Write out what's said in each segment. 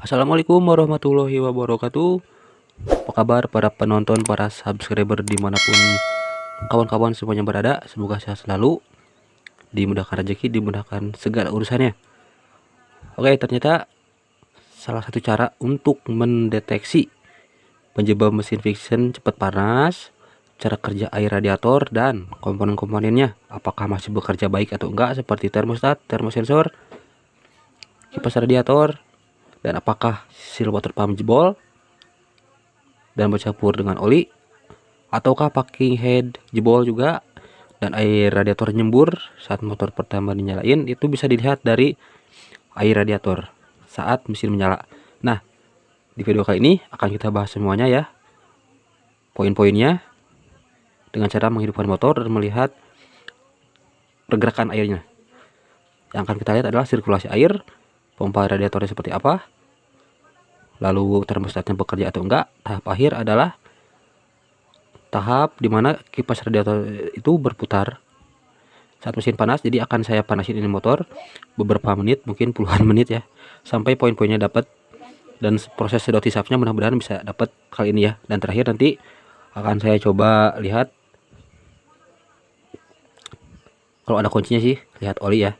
Assalamualaikum warahmatullahi wabarakatuh. Apa kabar para penonton, para subscriber dimanapun kawan-kawan semuanya berada? Semoga sehat selalu, dimudahkan rezeki, dimudahkan segala urusannya. Oke, ternyata salah satu cara untuk mendeteksi penyebab mesin friction cepat panas, cara kerja air radiator dan komponen-komponennya, apakah masih bekerja baik atau enggak, seperti termostat, termosensor, kipas radiator, dan apakah seal water pump jebol dan bercampur dengan oli, ataukah packing head jebol juga dan air radiator nyembur saat motor pertama dinyalain. Itu bisa dilihat dari air radiator saat mesin menyala. Nah, di video kali ini akan kita bahas semuanya ya, poin-poinnya, dengan cara menghidupkan motor dan melihat pergerakan airnya. Yang akan kita lihat adalah sirkulasi air, pompa radiatornya seperti apa, lalu termostatnya bekerja atau enggak. Tahap akhir adalah tahap dimana kipas radiator itu berputar saat mesin panas. Jadi akan saya panasin ini motor beberapa menit, mungkin puluhan menit ya, sampai poin-poinnya dapat, dan proses sedot hisapnya mudah-mudahan bisa dapat kali ini ya. Dan terakhir nanti akan saya coba lihat kalau ada kuncinya sih, lihat oli ya,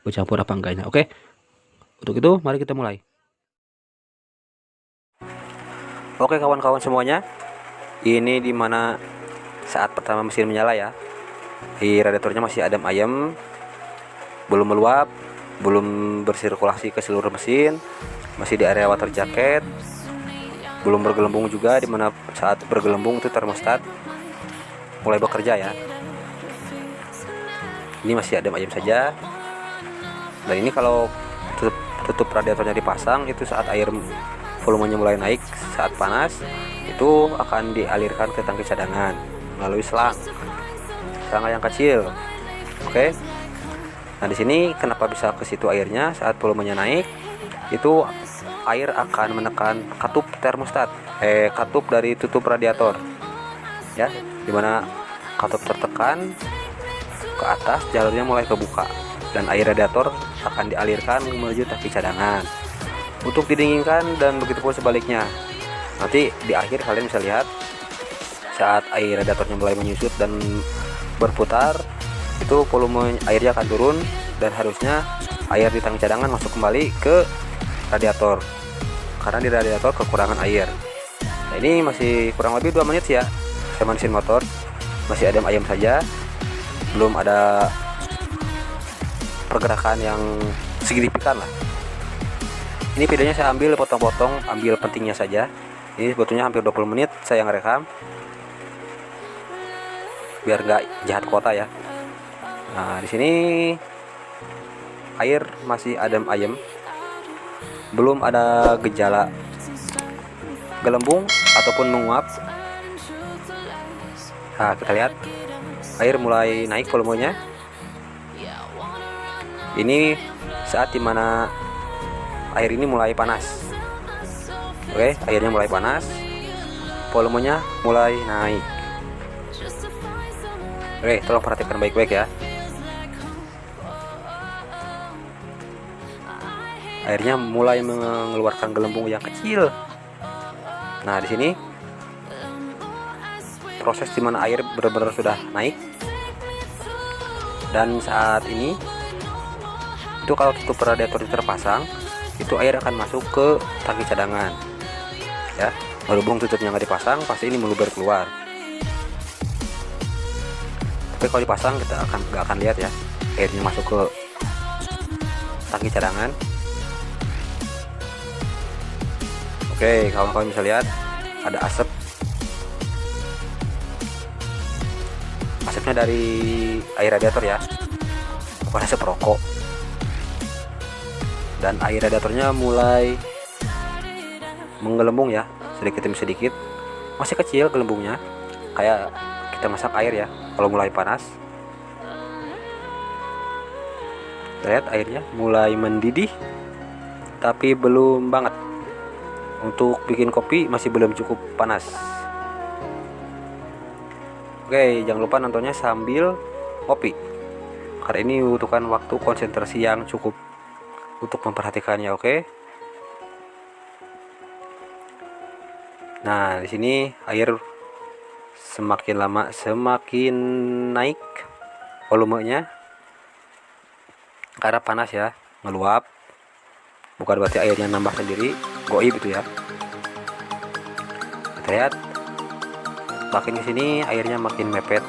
bercampur apa enggaknya. Oke, untuk itu mari kita mulai. Oke kawan-kawan semuanya, ini dimana saat pertama mesin menyala ya, di radiatornya masih adem ayem, belum meluap, belum bersirkulasi ke seluruh mesin, masih di area water jacket, belum bergelembung juga, dimana saat bergelembung itu termostat mulai bekerja ya. Ini masih adem ayem saja. Dan ini kalau tutup radiatornya dipasang, itu saat air volumenya mulai naik saat panas, itu akan dialirkan ke tangki cadangan melalui selang yang kecil. Oke. Nah, di sini kenapa bisa ke situ airnya saat volumenya naik? Itu air akan menekan katup termostat, katup dari tutup radiator. Ya, dimana katup tertekan ke atas, jalurnya mulai kebuka dan air radiator akan dialirkan menuju tangki cadangan untuk didinginkan, dan begitu pun sebaliknya. Nanti di akhir kalian bisa lihat saat air radiatornya mulai menyusut dan berputar, itu volume airnya akan turun dan harusnya air di tangki cadangan masuk kembali ke radiator karena di radiator kekurangan air. Nah, ini masih kurang lebih 2 menit ya saya manasin motor, masih adem ayem saja, belum ada pergerakan yang signifikan lah. Ini videonya saya ambil potong-potong, ambil pentingnya saja. Ini sebetulnya hampir 20 menit saya ngerekam biar nggak jahat kuota ya. Nah, di sini air masih adem ayem, belum ada gejala gelembung ataupun menguap. Nah, kita lihat air mulai naik volumenya. Ini saat dimana air ini mulai panas. Oke, airnya mulai panas, volumenya mulai naik. Oke, tolong perhatikan baik-baik ya. Airnya mulai mengeluarkan gelembung yang kecil. Nah, di sini proses dimana air benar-benar sudah naik. Dan saat ini itu kalau tutup radiator terpasang, itu air akan masuk ke tangki cadangan ya. Berhubung tutupnya nggak dipasang, pasti ini meluber keluar. Tapi kalau dipasang kita nggak akan lihat ya airnya masuk ke tangki cadangan. Oke, kawan-kawan bisa lihat ada asap. Asapnya dari air radiator ya, bukan asap rokok. Dan air radiatornya mulai menggelembung ya, sedikit demi sedikit. Masih kecil gelembungnya, kayak kita masak air ya kalau mulai panas. Lihat airnya mulai mendidih, tapi belum banget. Untuk bikin kopi masih belum cukup panas. Oke, jangan lupa nontonnya sambil kopi, karena ini membutuhkan waktu konsentrasi yang cukup untuk memperhatikannya. Oke, Nah, di sini air semakin lama semakin naik volumenya karena panas ya, meluap. Bukan berarti airnya nambah sendiri, goib itu ya. Kita lihat makin ke sini airnya makin mepet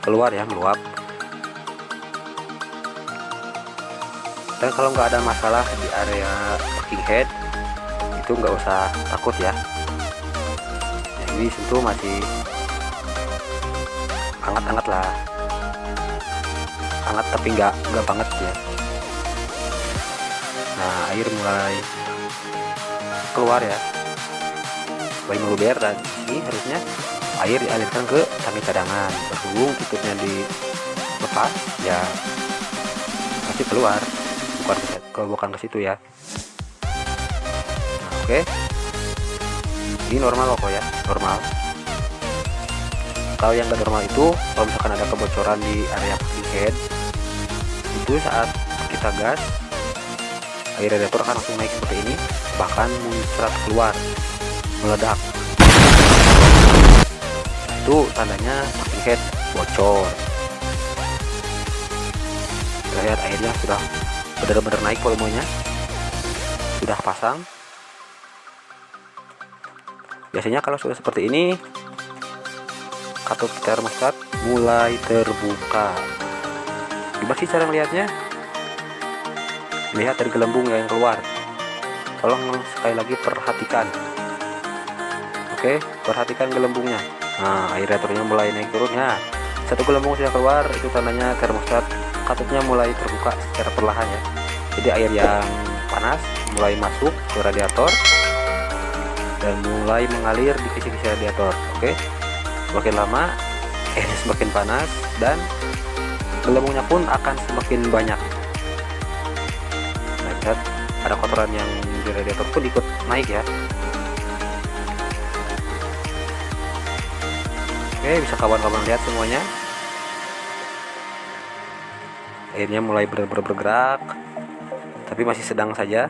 keluar ya, meluap. Dan kalau nggak ada masalah di area packing head itu nggak usah takut ya. Ini sentuh masih hangat-hangat lah, hangat tapi nggak banget ya. Nah, air mulai keluar ya, mulai meluber, dan ini harusnya air dialirkan ke tangki cadangan. Berhubung tutupnya dilepas ya pasti keluar, bukan ke situ ya. Nah, oke. Ini normal kok ya, normal. Kalau yang nggak normal itu kalau misalkan ada kebocoran di area packing head, itu saat kita gas air radiator akan langsung naik seperti ini, bahkan muncrat keluar, meledak. Itu tandanya packing head bocor. Kita lihat airnya sudah benar-benar naik volumenya, sudah pasang. Biasanya kalau sudah seperti ini, katup termostat mulai terbuka. Gimana sih cara melihatnya? Lihat dari gelembung yang keluar. Tolong sekali lagi perhatikan. Oke, perhatikan gelembungnya. Nah, air radiatornya mulai naik turun ya. Satu gelembung sudah keluar, itu tandanya termostat katupnya mulai terbuka secara perlahan ya. Jadi air yang panas mulai masuk ke radiator dan mulai mengalir di kisi-kisi radiator. Oke, semakin lama airnya semakin panas dan gelembungnya pun akan semakin banyak. Nah, lihat ada kotoran yang di radiator pun ikut naik ya. Oke, bisa kawan-kawan lihat semuanya. Airnya mulai bergerak, tapi masih sedang saja.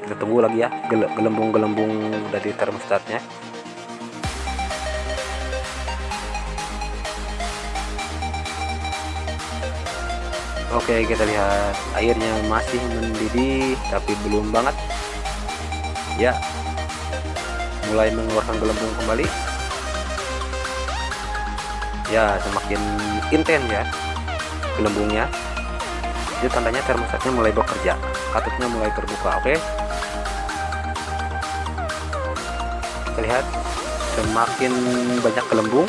Kita tunggu lagi ya gelembung-gelembung dari termostatnya. Oke, kita lihat airnya masih mendidih tapi belum banget ya, mulai mengeluarkan gelembung kembali ya, semakin intens ya gelembungnya. Itu tandanya termostatnya mulai bekerja, katupnya mulai terbuka. Oke, kita lihat semakin banyak gelembung.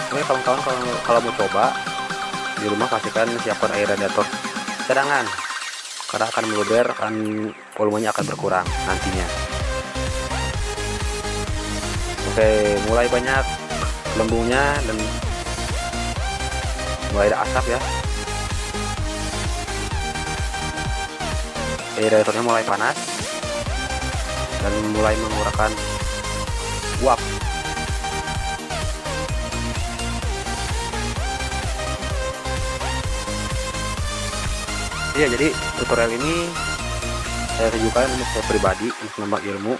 Oke kawan-kawan, kalau mau coba di rumah pastikan siapkan air radiator cadangan karena akan meluber, volumenya akan berkurang nantinya. Oke, mulai banyak gelembungnya dan mulai ada asap ya. Air radiatornya mulai panas dan mulai mengeluarkan uap. Ya, jadi tutorial ini saya tunjukkan untuk saya pribadi, untuk nambah ilmu,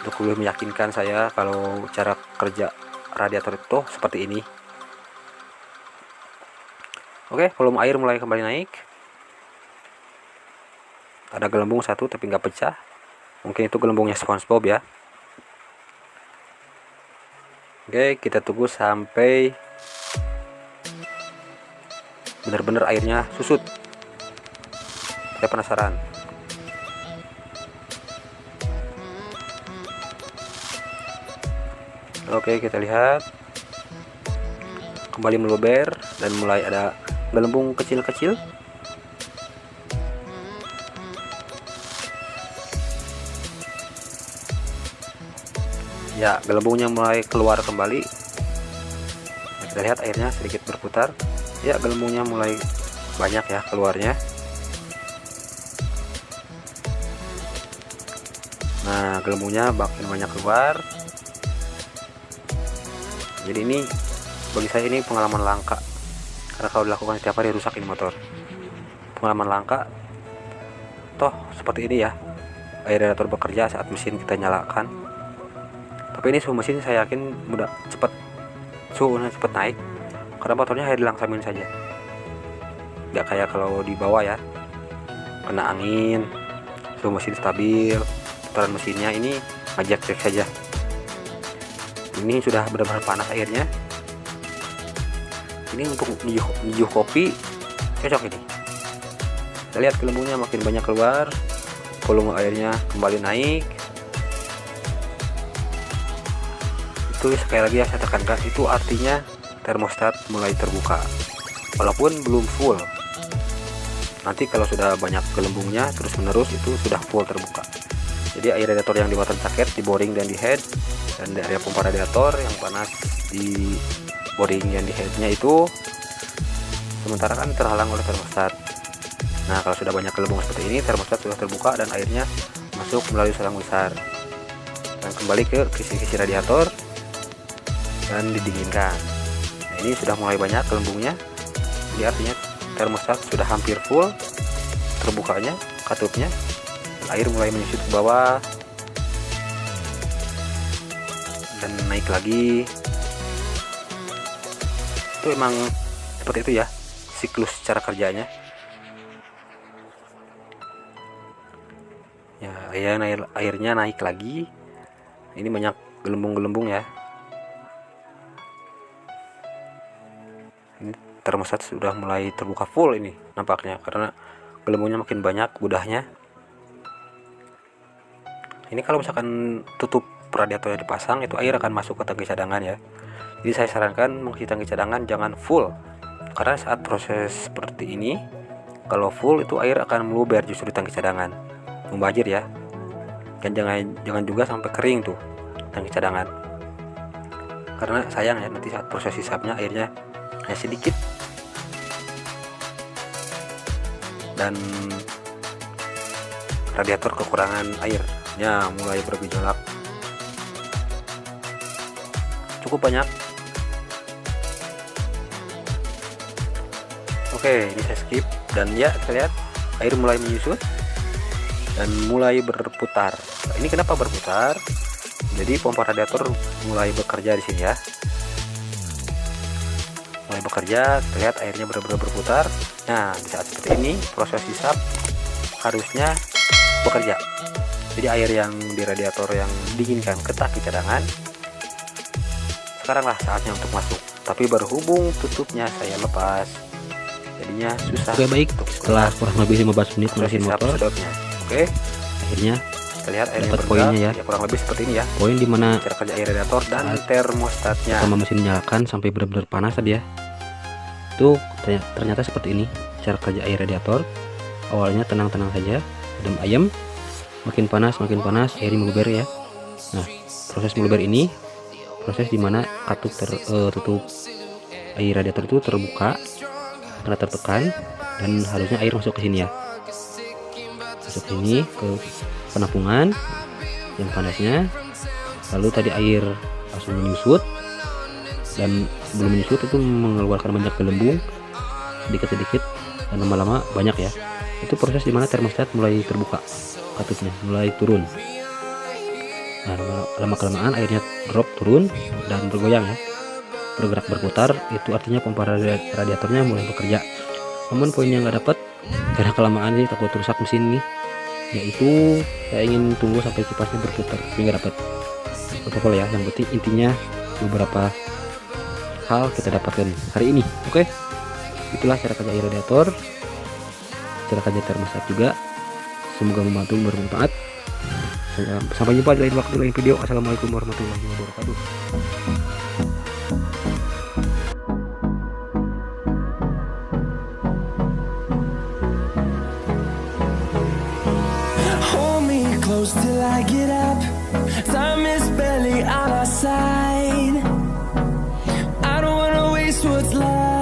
untuk lebih meyakinkan saya kalau cara kerja radiator itu seperti ini. Oke, volume air mulai kembali naik. Ada gelembung satu tapi nggak pecah, mungkin itu gelembungnya SpongeBob ya. Oke, kita tunggu sampai benar-benar airnya susut. Saya penasaran. Oke, kita lihat kembali meluber dan mulai ada gelembung kecil-kecil. Ya, gelembungnya mulai keluar kembali. Nah, kita lihat airnya sedikit berputar. Ya, gelembungnya mulai banyak ya keluarnya. Nah, gelembungnya makin banyak keluar. Jadi ini bagi saya ini pengalaman langka, karena kalau dilakukan setiap hari rusak ini motor. Pengalaman langka. Toh seperti ini ya, air radiator bekerja saat mesin kita nyalakan. Tapi ini suhu mesin saya yakin mudah cepat, suhunya cepat naik karena motornya hanya dilangsamin saja, nggak kayak kalau di bawah ya, kena angin, suhu mesin stabil, putaran mesinnya ini ngajak saja. Ini sudah benar-benar panas airnya. Ini untuk nyejuh kopi cocok ini. Kita lihat gelembungnya makin banyak keluar, volume airnya kembali naik. Itu sekali lagi ya saya tekankan, itu artinya termostat mulai terbuka walaupun belum full. Nanti kalau sudah banyak gelembungnya terus menerus itu sudah full terbuka. Jadi air radiator yang di water jacket, di boring dan di head, dan di area pompa radiator yang panas di boring dan di headnya itu sementara kan terhalang oleh termostat. Nah kalau sudah banyak gelembung seperti ini, termostat sudah terbuka dan airnya masuk melalui selang besar dan kembali ke kisi-kisi radiator dan didinginkan. Nah, ini sudah mulai banyak gelembungnya, jadi artinya termostat sudah hampir full terbukanya katupnya, dan air mulai menyusut ke bawah dan naik lagi. Itu emang seperti itu ya siklus cara kerjanya ya. Airnya naik lagi, ini banyak gelembung-gelembung ya. Ini termostat sudah mulai terbuka full ini nampaknya, karena gelembungnya makin banyak budahnya. Ini kalau misalkan tutup radiatornya dipasang, itu air akan masuk ke tangki cadangan ya. Jadi saya sarankan mengisi tangki cadangan jangan full, karena saat proses seperti ini kalau full itu air akan meluber justru di tangki cadangan, membajir ya. Dan jangan juga sampai kering tuh tangki cadangan, karena sayang ya nanti saat proses hisapnya airnya hanya sedikit dan radiator kekurangan airnya mulai bergejolak cukup banyak. Oke, ini saya skip dan ya kita lihat air mulai menyusut dan mulai berputar. Ini kenapa berputar? Jadi pompa radiator mulai bekerja di sini ya. Mulai bekerja, terlihat airnya benar-benar berputar. Nah, di saat seperti ini proses hisap harusnya bekerja. Jadi air yang di radiator yang dinginkan ke tangki cadangan, sekaranglah saatnya untuk masuk. Tapi berhubung tutupnya saya lepas, jadinya susah. Oke, baik, setelah kurang lebih 15 menit mesin motor, oke, akhirnya terlihat airnya dapat poinnya ya. Kurang lebih seperti ini ya. Poin dimana cara kerja air radiator dan termostatnya. Sama mesin nyalakan sampai benar-benar panas tadi ya. Itu ternyata seperti ini cara kerja air radiator. Awalnya tenang-tenang saja, adem ayem, makin panas airnya meluber ya. Nah, proses meluber ini proses dimana katup tutup air radiator itu terbuka karena tertekan, dan harusnya air masuk ke sini ya, masuk sini ke penampungan yang panasnya. Lalu tadi air langsung menyusut, dan sebelum menyusut itu mengeluarkan banyak gelembung sedikit-sedikit dan lama-lama banyak ya. Itu proses dimana termostat mulai terbuka, katupnya mulai turun. Nah, lama-kelamaan airnya drop turun dan bergoyang ya, bergerak berputar. Itu artinya pompa radiatornya mulai bekerja. Namun poin yang nggak dapat karena kelamaan sih, takut rusak mesin nih, yaitu saya ingin tunggu sampai kipasnya berputar, tapi nggak dapat. Protokol ya, yang penting intinya beberapa hal kita dapatkan hari ini. Oke, itulah cara kerja air radiator, cara kerja termostat juga. Semoga membantu, bermanfaat. Sampai jumpa di lain waktu, lain video. Assalamualaikum warahmatullahi wabarakatuh. Hold me close till I get up. Time is barely on our side. I don't wanna waste what's left.